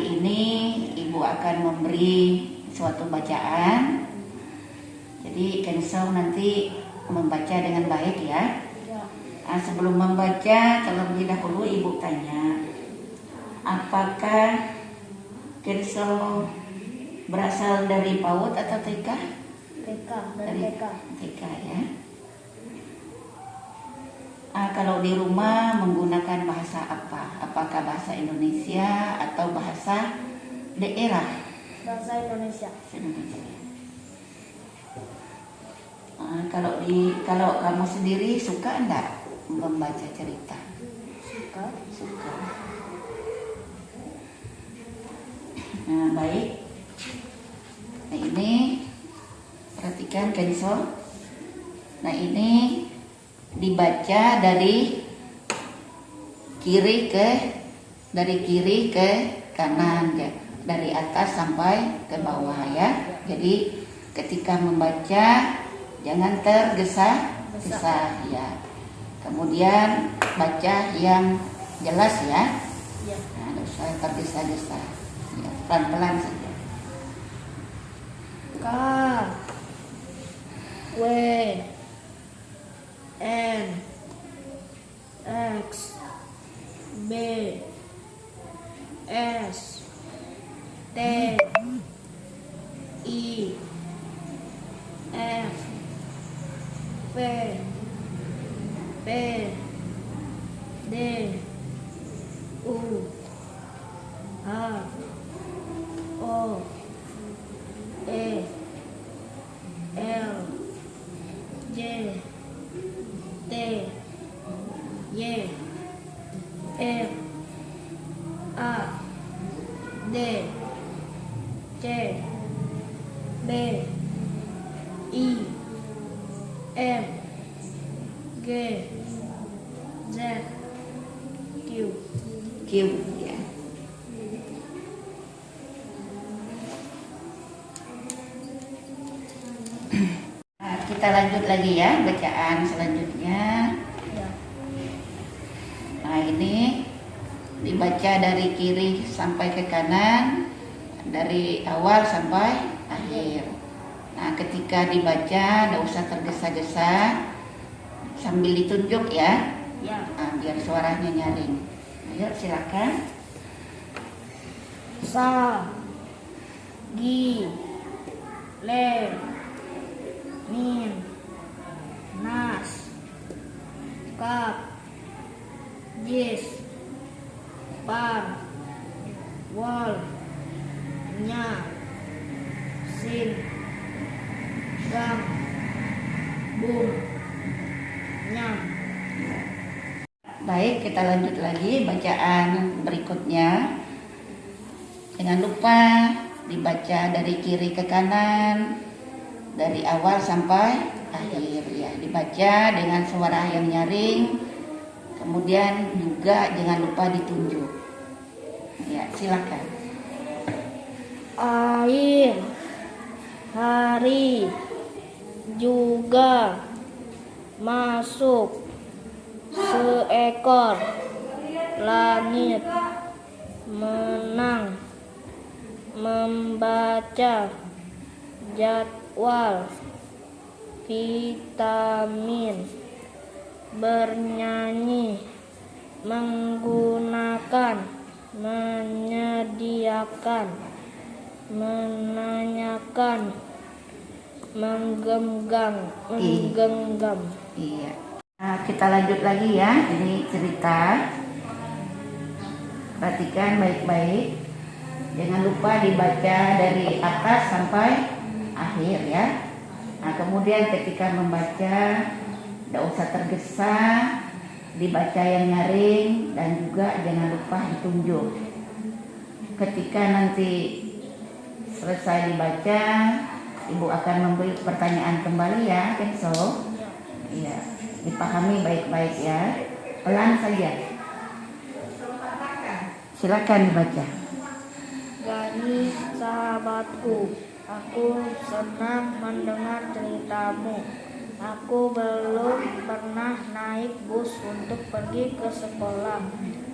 kali ini Ibu akan memberi suatu bacaan. Jadi Kenso nanti membaca dengan baik ya. Sebelum membaca, terlebih dahulu Ibu tanya, apakah Kenso berasal dari PAUD atau TK? Dari TK. TK ya. Kalau di rumah menggunakan bahasa apa? Apakah bahasa Indonesia atau bahasa daerah? Bahasa Indonesia. Kalau kamu sendiri suka enggak membaca cerita? Suka. Baik. Nah ini perhatikan Kenso. Nah ini dibaca dari kiri ke kanan ya, dari atas sampai ke bawah ya. Jadi ketika membaca jangan tergesa-gesa ya. Kemudian baca yang jelas ya. Nah, tidak usah tergesa-gesa. Ya, pelan-pelan saja. K W N X B S T I F V P D U H O E L J T Y F A D C B I M G Z Q ya. Kita lanjut lagi ya bacaan selanjutnya. Nah ini dibaca dari kiri sampai ke kanan, dari awal sampai akhir. Nah ketika dibaca tidak usah tergesa-gesa, sambil ditunjuk ya, biar suaranya nyaring. Ayo silakan. Sa Gi Le Min Nas Kap Jis Par Wal Nya Sin Gam Bum Nyam. Baik, kita lanjut lagi bacaan berikutnya. Jangan lupa dibaca dari kiri ke kanan, dari awal sampai akhir ya. Dibaca dengan suara yang nyaring. Kemudian juga jangan lupa ditunjuk. Ya, silakan. Air, hari, juga masuk seekor langit, menang, membaca jadwal, vitamin, bernyanyi, menggunakan, menyediakan, menanyakan, menggenggam. Iya. Nah, kita lanjut lagi ya. Ini cerita. Perhatikan baik-baik. Jangan lupa dibaca dari atas sampai akhir ya. Nah, kemudian ketika membaca tidak usah tergesa, dibaca yang nyaring dan juga jangan lupa ditunjuk. Ketika nanti selesai dibaca, Ibu akan memberi pertanyaan kembali ya, Kenso. Iya, dipahami baik-baik ya. Pelan saja. Silakan dibaca. Gani sahabatku, aku senang mendengar ceritamu. Aku belum pernah naik bus untuk pergi ke sekolah.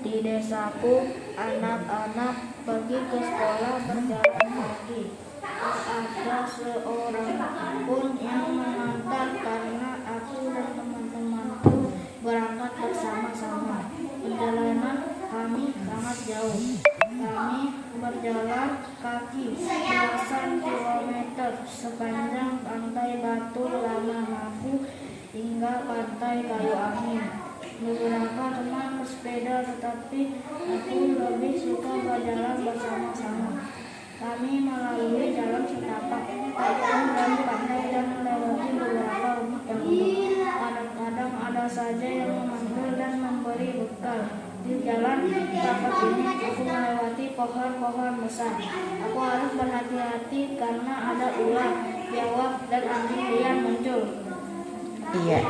Di desaku, anak-anak pergi ke sekolah berjalan kaki. Tak ada seorang pun yang mengantar karena aku dan teman-temanku berangkat bersama-sama. Perjalanan kami sangat jauh. Kami berjalan kaki belasan kilometer sepanjang pantai Batu Lama Napu hingga pantai Kayu Amin. Beberapa teman bersepeda, tetapi aku lebih suka berjalan bersama-sama. Kami melalui jalan setapak tak jauh dari pantai dan melewati beberapa rumah penduduk. Kadang-kadang ada saja yang memanggil dan memberi bekal. Di jalan setapak ini aku melewati pohon-pohon besar. Aku harus berhati-hati karena ada ular, biawak, dan anjing liar muncul. Iya.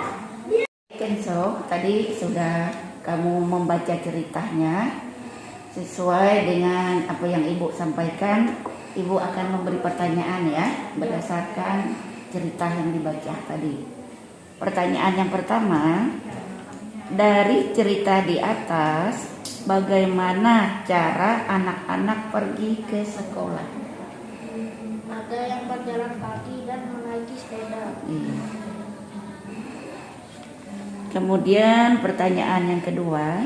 Kenzo, tadi sudah kamu membaca ceritanya. Sesuai dengan apa yang Ibu sampaikan, Ibu akan memberi pertanyaan ya, berdasarkan cerita yang dibaca tadi. Pertanyaan yang pertama, dari cerita di atas, bagaimana cara anak-anak pergi ke sekolah? Ada yang berjalan kaki dan menaiki sepeda. Iya. Kemudian pertanyaan yang kedua,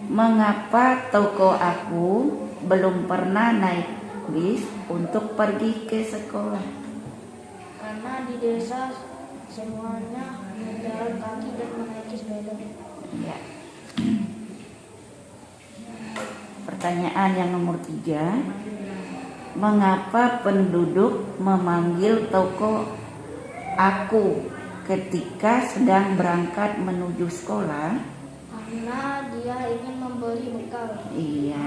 mengapa toko aku belum pernah naik bis untuk pergi ke sekolah? Karena di desa semuanya berjalan kaki dan menaiki sepeda. Ya. Pertanyaan yang nomor 3, mengapa penduduk memanggil toko aku ketika sedang berangkat menuju sekolah? Karena dia ingin memberi bekal. Iya.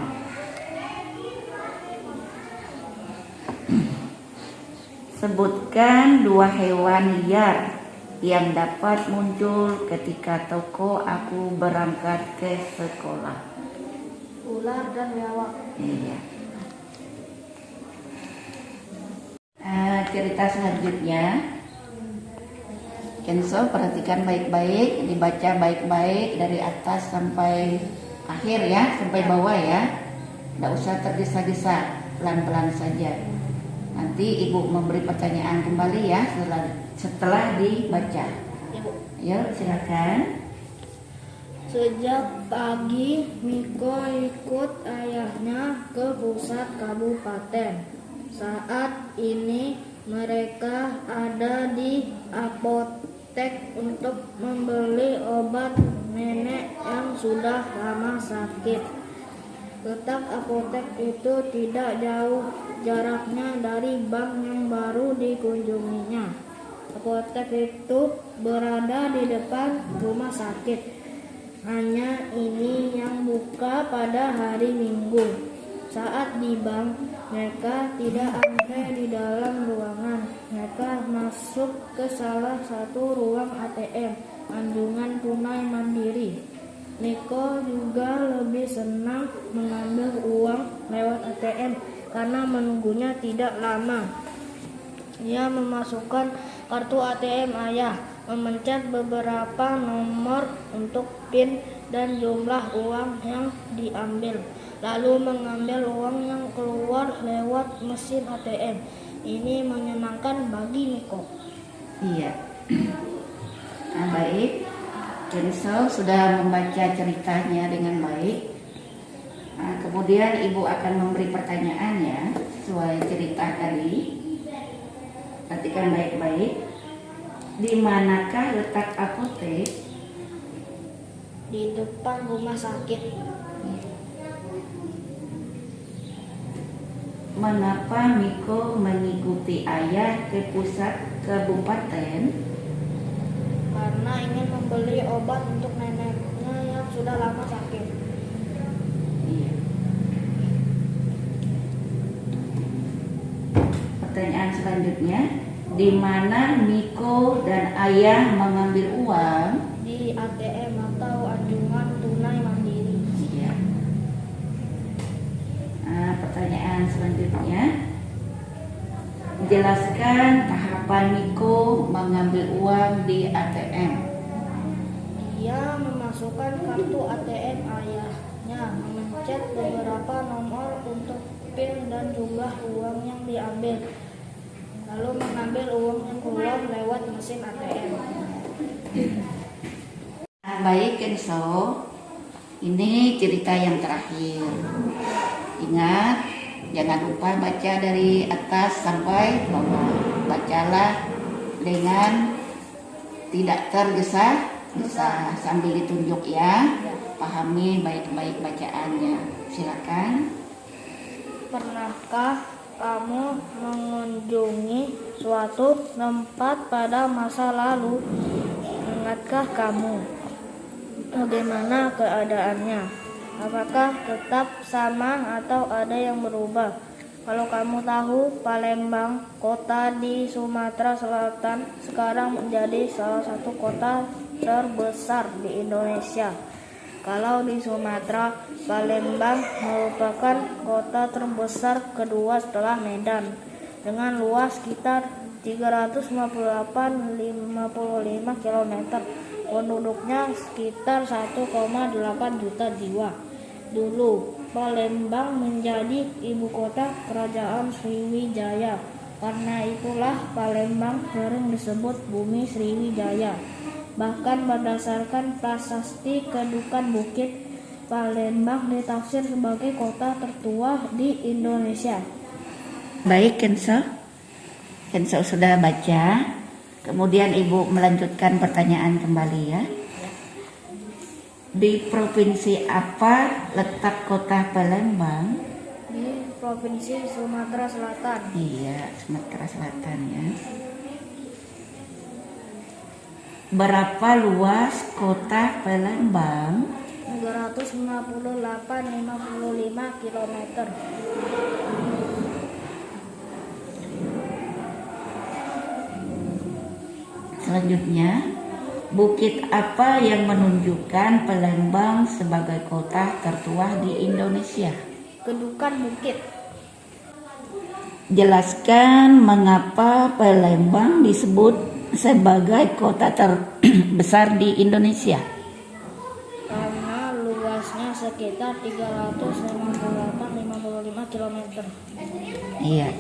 Sebutkan 2 hewan liar yang dapat muncul ketika toko aku berangkat ke sekolah. Ular dan biawak. Iya. Cerita selanjutnya, Kenzo, perhatikan baik-baik, dibaca baik-baik dari atas sampai akhir ya, sampai bawah ya. Tidak usah tergesa-gesa, pelan-pelan saja. Nanti Ibu memberi pertanyaan kembali ya setelah dibaca. Yuk, silakan. Sejak pagi, Miko ikut ayahnya ke pusat kabupaten. Saat ini mereka ada di apotek untuk membeli obat nenek yang sudah lama sakit. Letak apotek itu tidak jauh jaraknya dari bank yang baru dikunjunginya. Apotek itu berada di depan rumah sakit. Hanya ini yang buka pada hari Minggu. Saat di bank, mereka tidak antre di dalam ruangan. Mereka masuk ke salah satu ruang ATM, Anjungan Tunai Mandiri. Niko juga lebih senang mengambil uang lewat ATM karena menunggunya tidak lama. Ia memasukkan kartu ATM ayah, memencet beberapa nomor untuk PIN dan jumlah uang yang diambil, lalu mengambil uang yang keluar lewat mesin ATM. Ini menyenangkan bagi Niko. Iya. Nah, baik. Kenzo sudah membaca ceritanya dengan baik. Nah, kemudian Ibu akan memberi pertanyaan ya, sesuai cerita tadi. Perhatikan baik-baik. Di manakah letak apotek? Di depan rumah sakit. Mengapa Miko mengikuti ayah ke pusat kabupaten? Karena ingin membeli obat untuk neneknya yang sudah lama sakit. Iya. Pertanyaan selanjutnya, di mana Miko dan ayah mengambil uang? Di ATM atau Anjungan Tunai Mandiri. Iya. Nah, pertanyaan selanjutnya, jelaskan tahapan Miko mengambil uang di ATM. Dia memasukkan kartu ATM ayah, selanjutnya memencet beberapa nomor untuk PIN dan jumlah uang yang diambil. Lalu mengambil uang yang keluar lewat mesin ATM. Baik Kenzo, ini cerita yang terakhir. Ingat, jangan lupa baca dari atas sampai bawah. Bacalah dengan tidak tergesa-gesa sambil ditunjuk ya. Pahami baik-baik bacaannya. Silakan. Pernahkah kamu mengunjungi suatu tempat pada masa lalu? Ingatkah kamu bagaimana keadaannya? Apakah tetap sama atau ada yang berubah? Kalau kamu tahu, Palembang, kota di Sumatera Selatan, sekarang menjadi salah satu kota terbesar di Indonesia. Kalau di Sumatera, Palembang merupakan kota terbesar kedua setelah Medan, dengan luas sekitar 358,55 km. Penduduknya sekitar 1,8 juta jiwa. Dulu, Palembang menjadi ibu kota kerajaan Sriwijaya. Karena itulah Palembang sering disebut Bumi Sriwijaya. Bahkan berdasarkan prasasti Kedukan Bukit, Palembang ditafsir sebagai kota tertua di Indonesia. Baik Kenzo. Kenzo sudah baca. Kemudian Ibu melanjutkan pertanyaan kembali ya. Di provinsi apa letak kota Palembang? Di Provinsi Sumatera Selatan. Iya, Sumatera Selatan ya. Berapa luas kota Palembang? 358,55 km. Selanjutnya, bukit apa yang menunjukkan Palembang sebagai kota tertua di Indonesia? Kedukan Bukit. Jelaskan mengapa Palembang disebut sebagai kota terbesar di Indonesia. Karena luasnya sekitar 358,55 km. Iya.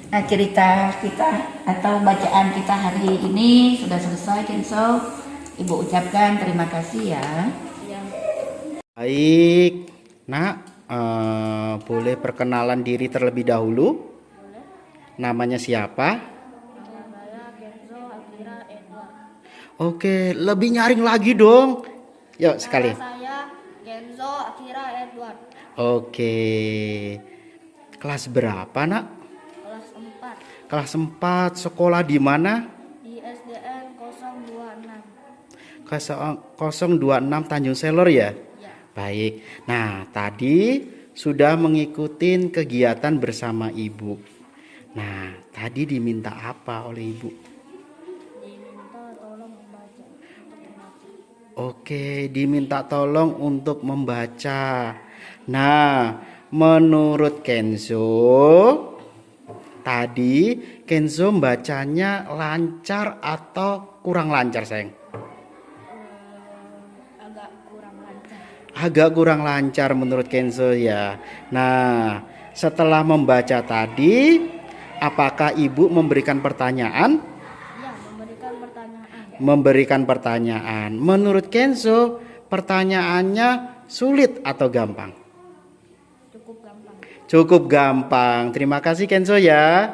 Nah, cerita kita atau bacaan kita hari ini sudah selesai, Kenzo. Ibu ucapkan terima kasih ya. Baik, Nak, boleh perkenalan diri terlebih dahulu? Namanya siapa? Saya Kenzo Akira Edward. Oke, lebih nyaring lagi dong. Yuk sekali. Saya Kenzo Akira Edward. Oke. Kelas berapa, Nak? Kelas 4 Kelas 4. Sekolah di mana? di SDN 026. Kelas 026 Tanjung Selor ya? Ya. Baik. Nah, tadi sudah mengikuti kegiatan bersama Ibu. Nah, tadi diminta apa oleh Ibu? Diminta tolong membaca untuk membaca. Oke, diminta tolong untuk membaca. Nah, menurut Kenzo, tadi Kenzo bacanya lancar atau kurang lancar, sayang? Agak kurang lancar. Agak kurang lancar menurut Kenzo ya. Nah, setelah membaca tadi, apakah Ibu memberikan pertanyaan? Ya, memberikan pertanyaan. Memberikan pertanyaan. Menurut Kenzo, pertanyaannya sulit atau gampang? Cukup gampang. Cukup gampang. Terima kasih Kenzo ya.